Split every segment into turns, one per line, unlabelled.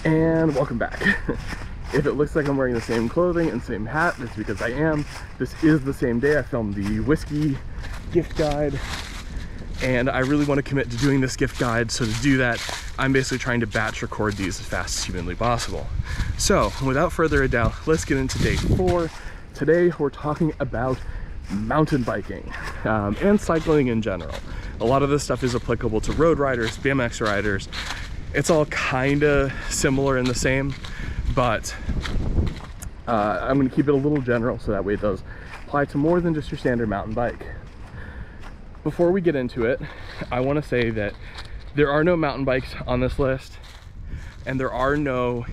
And welcome back. If it looks like I'm wearing the same clothing and same hat, it's because I am. This is the same day I filmed the whiskey gift guide, and I really want to commit to doing this gift guide. So to do that, I'm basically trying to batch record these as fast as humanly possible. So without further ado, let's get into day 4. Today we're talking about mountain biking and cycling in general. A lot of this stuff is applicable to road riders, BMX riders. It's all kind of similar and the same, but I'm going to keep it a little general so that way it does apply to more than just your standard mountain bike. Before we get into it, I want to say that there are no mountain bikes on this list, and there are no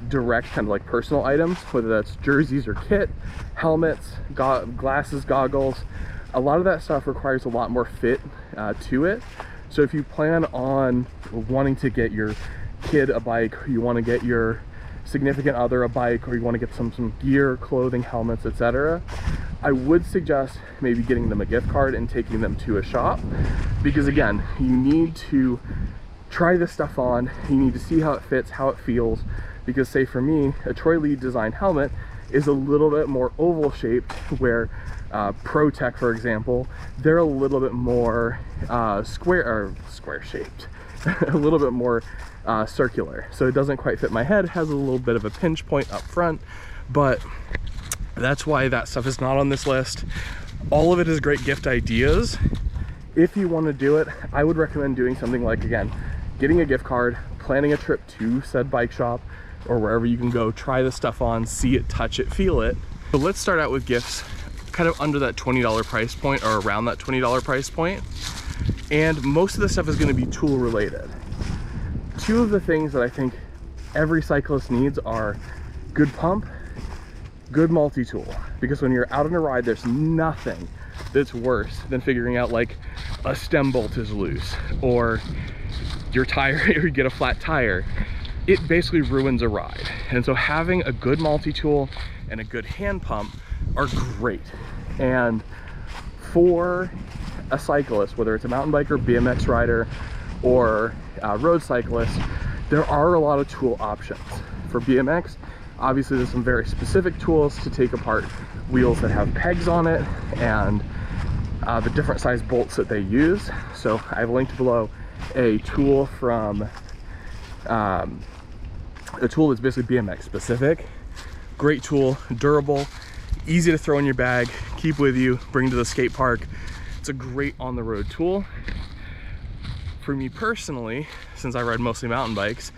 direct kind of like personal items, whether that's jerseys or kit, helmets, glasses, goggles. A lot of that stuff requires a lot more fit to it. So if you plan on wanting to get your kid a bike, or you want to get your significant other a bike, or you want to get some gear, clothing, helmets, etc., I would suggest maybe getting them a gift card and taking them to a shop, because again, you need to try this stuff on, you need to see how it fits, how it feels, because say for me, a Troy Lee designed helmet is a little bit more oval shaped, where Pro Tech, for example, they're a little bit more square shaped, a little bit more circular. So it doesn't quite fit my head, has a little bit of a pinch point up front, but that's why that stuff is not on this list. All of it is great gift ideas. If you want to do it, I would recommend doing something like, again, getting a gift card, planning a trip to said bike shop or wherever you can go, try this stuff on, see it, touch it, feel it. So let's start out with gifts kind of under that $20 price point, or around that $20 price point. And most of the stuff is going to be tool related. Two of the things that I think every cyclist needs are good pump, good multi-tool, because when you're out on a ride, there's nothing that's worse than figuring out like a stem bolt is loose, or your tire, or you get a flat tire. It basically ruins a ride. And so having a good multi-tool and a good hand pump are great. And for a cyclist, whether it's a mountain biker, BMX rider, or a road cyclist, there are a lot of tool options. For BMX, obviously there's some very specific tools to take apart wheels that have pegs on it, and the different size bolts that they use. So I've linked below a tool from a tool that's basically BMX specific. Great tool, durable, easy to throw in your bag, keep with you, bring to the skate park. It's a great on the road tool. For me personally, since I ride mostly mountain bikes,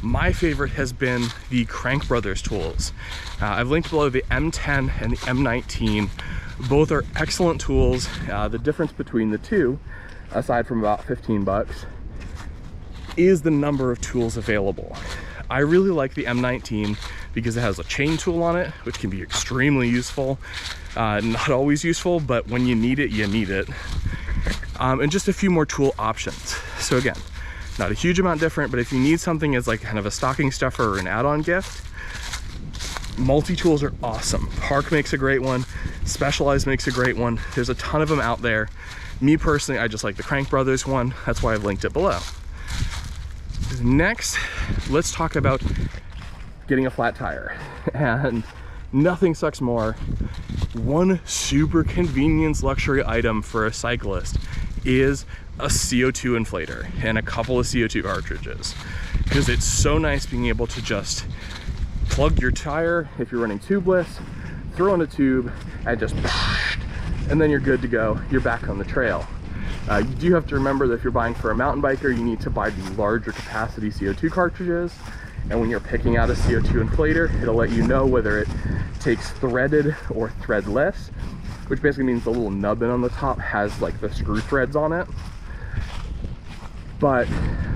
my favorite has been the Crank Brothers tools. I've linked below the M10 and the M19. Both are excellent tools. The difference between the two, aside from about 15 bucks, is the number of tools available. I really like the M19 because it has a chain tool on it, which can be extremely useful. Not always useful, but when you need it, you need it. And just a few more tool options. So again, not a huge amount different, but if you need something as like kind of a stocking stuffer or an add-on gift, multi-tools are awesome. Park makes a great one, Specialized makes a great one. There's a ton of them out there. Me personally, I just like the Crank Brothers one. That's why I've linked it below. Next, let's talk about getting a flat tire. And nothing sucks more. One super convenience luxury item for a cyclist is a CO2 inflator and a couple of CO2 cartridges, because it's so nice being able to just plug your tire if you're running tubeless, throw in a tube, and just, and then you're good to go. You're back on the trail. You do have to remember that if you're buying for a mountain biker, you need to buy the larger capacity CO2 cartridges. And when you're picking out a CO2 inflator, it'll let you know whether it takes threaded or threadless, which basically means the little nubbin on the top has like the screw threads on it. But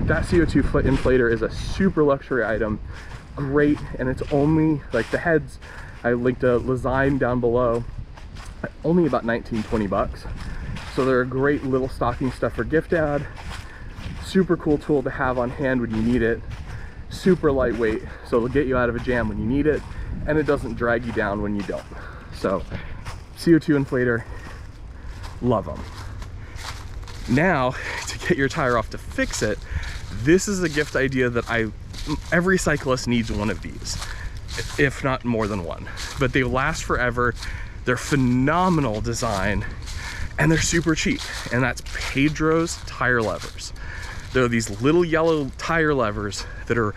that CO2 inflator is a super luxury item, great, and it's only like the heads, I linked a Lesign down below, only about 19-20 bucks. So they're a great little stocking stuffer gift add. Super cool tool to have on hand when you need it. Super lightweight, so it'll get you out of a jam when you need it, and it doesn't drag you down when you don't. So CO2 inflator, love them. Now, to get your tire off to fix it, this is a gift idea that I every cyclist needs one of these, if not more than one. But they last forever. They're phenomenal design, and they're super cheap. And that's Pedro's tire levers. They're these little yellow tire levers that are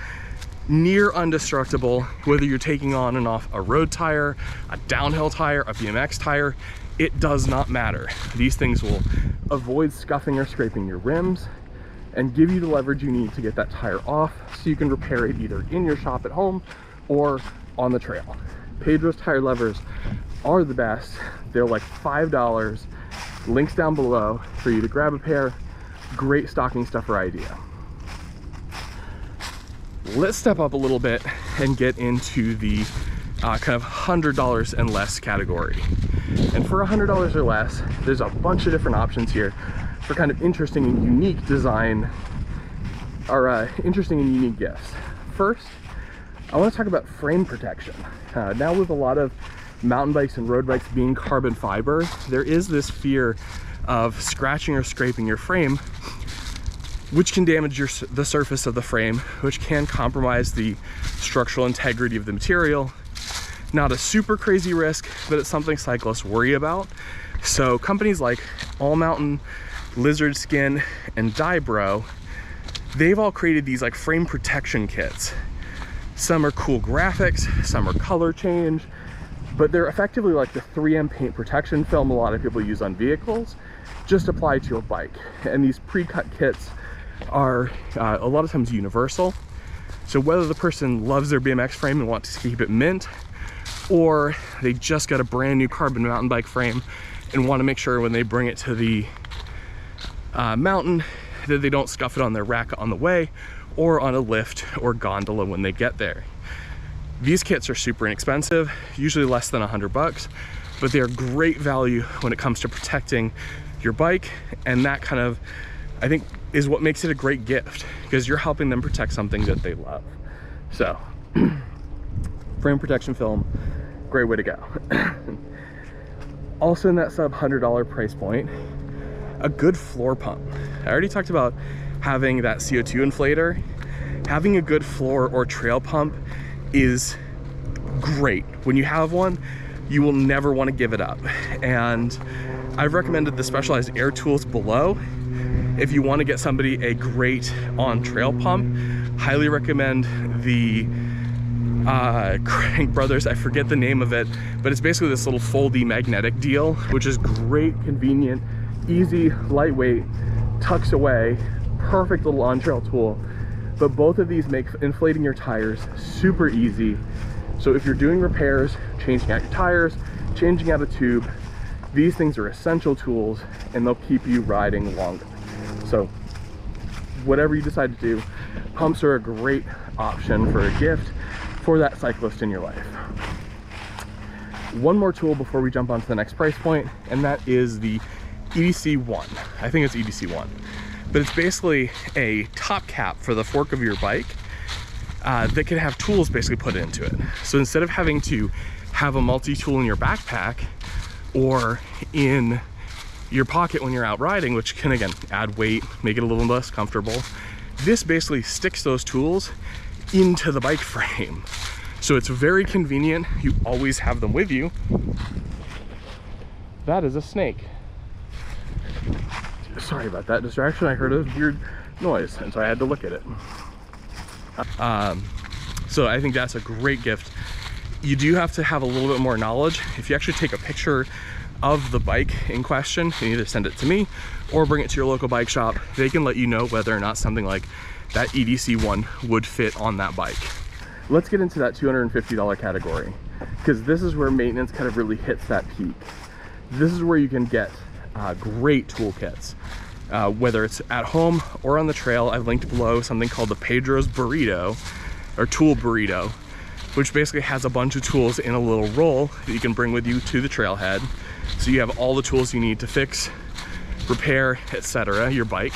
near indestructible, whether you're taking on and off a road tire, a downhill tire, a BMX tire. It does not matter. These things will avoid scuffing or scraping your rims and give you the leverage you need to get that tire off so you can repair it either in your shop at home or on the trail. Pedro's tire levers are the best. They're like $5. Links down below for you to grab a pair. Great stocking stuffer idea. Let's step up a little bit and get into the kind of $100 and less category. And for $100 or less, there's a bunch of different options here for kind of interesting and unique design, or interesting and unique gifts. First, I want to talk about frame protection. Now with a lot of mountain bikes and road bikes being carbon fiber, there is this fear of scratching or scraping your frame, which can damage the surface of the frame, which can compromise the structural integrity of the material. Not a super crazy risk, but it's something cyclists worry about. So companies like All Mountain, Lizard Skin, and Dybro, they've all created these like frame protection kits. Some are cool graphics, some are color change, but they're effectively like the 3M paint protection film a lot of people use on vehicles, just applied to a bike. And these pre-cut kits are a lot of times universal. So whether the person loves their BMX frame and wants to keep it mint, or they just got a brand new carbon mountain bike frame and want to make sure when they bring it to the mountain that they don't scuff it on their rack on the way or on a lift or gondola when they get there. These kits are super inexpensive, usually less than $100, but they are great value when it comes to protecting your bike, and that kind of, I think, is what makes it a great gift, because you're helping them protect something that they love. So frame protection film, great way to go. Also in that sub $100 price point, a good floor pump. I already talked about having that CO2 inflator. Having a good floor or trail pump is great. When you have one, you will never want to give it up. And I've recommended the Specialized Air tools below. If you want to get somebody a great on-trail pump, highly recommend the Crank Brothers, I forget the name of it, but it's basically this little foldy magnetic deal, which is great, convenient, easy, lightweight, tucks away, perfect little on-trail tool. But both of these make inflating your tires super easy. So if you're doing repairs, changing out your tires, changing out a tube, these things are essential tools and they'll keep you riding longer. So whatever you decide to do, pumps are a great option for a gift for that cyclist in your life. One more tool before we jump on to the next price point, and that is the EDC1. I think it's EDC1. But it's basically a top cap for the fork of your bike that can have tools basically put into it. So instead of having to have a multi-tool in your backpack or in your pocket when you're out riding, which can again add weight, make it a little less comfortable, this basically sticks those tools into the bike frame. So it's very convenient. You always have them with you. That is a snake. Sorry about that distraction. I heard a weird noise and so I had to look at it. So I think that's a great gift. You do have to have a little bit more knowledge. If you actually take a picture of the bike in question and either send it to me or bring it to your local bike shop, they can let you know whether or not something like that EDC1 would fit on that bike. Let's get into that $250 category, because this is where maintenance kind of really hits that peak. This is where you can get great toolkits, whether it's at home or on the trail. I've linked below something called the Pedro's Burrito, or Tool Burrito, which basically has a bunch of tools in a little roll that you can bring with you to the trailhead. So you have all the tools you need to fix, repair, etc. your bike.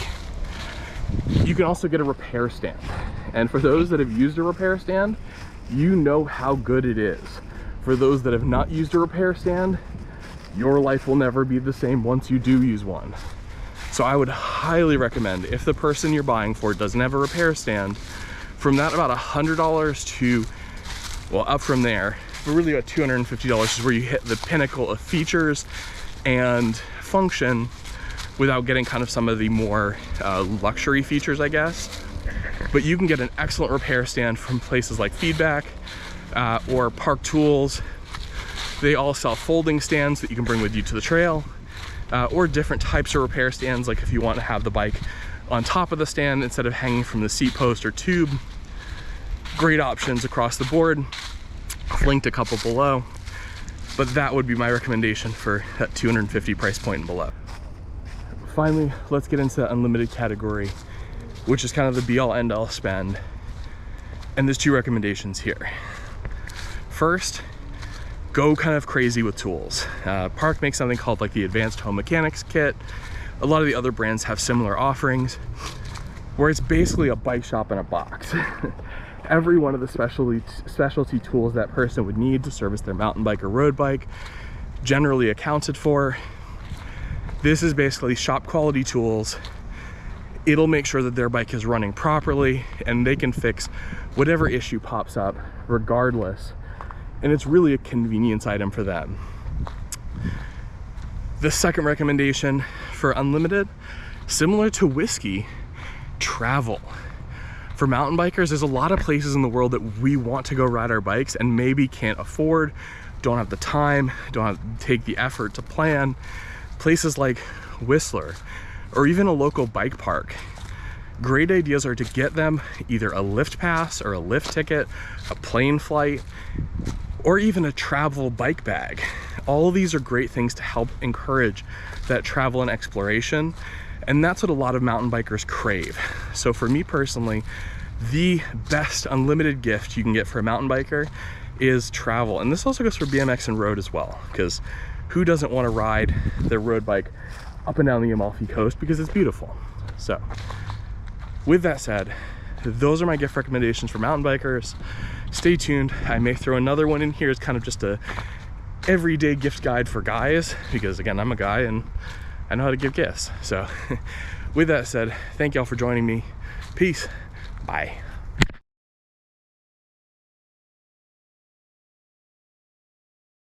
You can also get a repair stand. And for those that have used a repair stand, you know how good it is. For those that have not used a repair stand, your life will never be the same once you do use one. So I would highly recommend, if the person you're buying for doesn't have a repair stand, From that, about $100 to, well, up from there, but really about $250 is where you hit the pinnacle of features and function without getting kind of some of the more luxury features, I guess. But you can get an excellent repair stand from places like Feedback or Park Tools. They all sell folding stands that you can bring with you to the trail, or different types of repair stands, like if you want to have the bike on top of the stand instead of hanging from the seat post or tube. Great options across the board. I've linked a couple below, but that would be my recommendation for that $250 price point and below. Finally, let's get into the unlimited category, which is kind of the be-all end-all spend. And there's two recommendations here. First, go kind of crazy with tools. Park makes something called like the Advanced Home Mechanics Kit. A lot of the other brands have similar offerings, where it's basically a bike shop in a box. Every one of the specialty tools that person would need to service their mountain bike or road bike, generally accounted for. This is basically shop quality tools. It'll make sure that their bike is running properly and they can fix whatever issue pops up regardless. And it's really a convenience item for them. The second recommendation for unlimited, similar to whiskey, travel. For mountain bikers, there's a lot of places in the world that we want to go ride our bikes and maybe can't afford, don't have the time, don't have to take the effort to plan. Places like Whistler, or even a local bike park. Great ideas are to get them either a lift pass or a lift ticket, a plane flight, or even a travel bike bag. All of these are great things to help encourage that travel and exploration. And that's what a lot of mountain bikers crave. So for me personally, the best unlimited gift you can get for a mountain biker is travel. And this also goes for BMX and road as well, because who doesn't want to ride their road bike up and down the Amalfi Coast because it's beautiful. So with that said, those are my gift recommendations for mountain bikers. Stay tuned. I may throw another one in here as kind of just a everyday gift guide for guys, because again, I'm a guy and I know how to give gifts. So with that said, thank y'all for joining me. Peace. Bye.